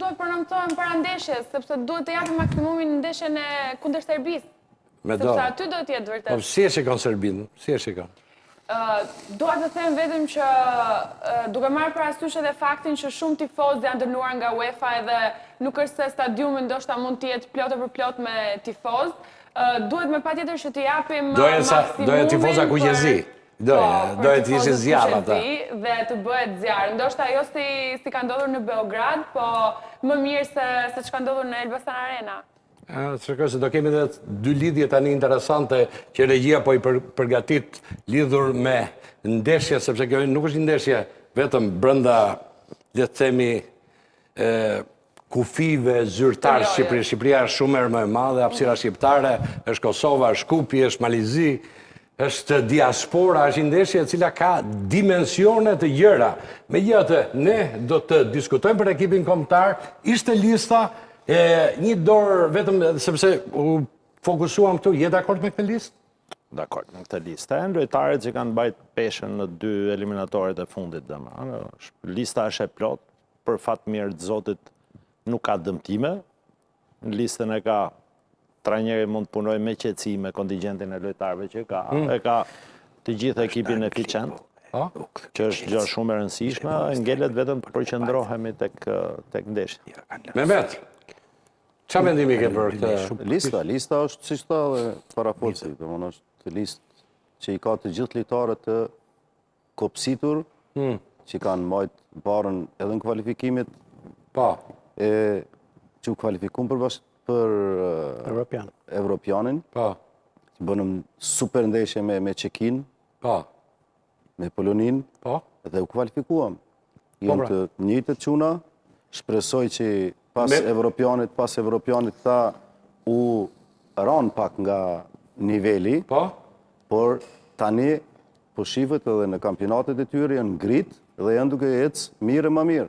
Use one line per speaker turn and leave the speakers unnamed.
duhet përnomtohen para ndeshjes, sepse duhet të japim maksimumin në ndeshjen e kundër Serbisë. Sepse aty do të jetë vërtet.
Po si e shikon Serbinë? Si e shikon?
Dua të them vetëm që duke marrë parasysh edhe faktin që shumë tifozë janë dënuar nga UEFA edhe nuk është se stadiumi ndoshta mund të jetë plot për plot me tifozë, duhet me patjetër që të japim maksimumin.
Doja tifoza kuqezi. Doja të ishin zjarr ata.
Dhe të bëhet zjarr. Ndoshta jo si ka ndodhur në Beograd, po më mirë se çka ndodhur në Elbasan Arena.
Shikoj se do kemi edhe dy lidhje tani interesante që regjia po i përgatit lidhur me ndeshje, sepse kjo nuk është një ndeshje vetëm brenda, le të themi, kufive zyrtar Shqipëri. Shqipëria është shumë më e madhe, hapësira shqiptare, është Kosova, është Shkupi, është Malizi, është diaspora, është një ndeshje e cila ka dimensione të gjëra. Megjithatë, ne do të diskutojmë për ekipin kombëtar, ishte lista një dorë vetëm sepse u fokusuam këtu, je dakord me këtë listë?
Dakord me këtë listë. E lojtarët që kanë bajt peshën në 2 eliminatorët e fundit, lista është e plot, për fat mirë të Zotit nuk ka dëmtime. Në listën e ka trajneri mund të punoj me qetësi me kontingjentin e lojtarëve që ka, e ka të gjithë ekipin eficient, që është gjë shumë e rëndësishme, ngelet vetëm të përqendrohemi tek ndeshja.
Mehmet, çfarë mendimi ke për këtë?
Lista është siç tha parafolsi, domethënë është listë që i ka të gjithë lojtarët të kopsitur, që kanë marrë barën edhe në kualifikimit, e që u kualifikuan për Evropianin, që bënëm super ndeshje me Çekin, me Polonin, dhe u kualifikuam. Jam të njëjtët çuna, shpresoj që pas Evropianit ta u ran pak nga niveli, por tani po shihet edhe në kampionatet e tyre janë ngrit dhe janë duke ecë mirë e më mirë.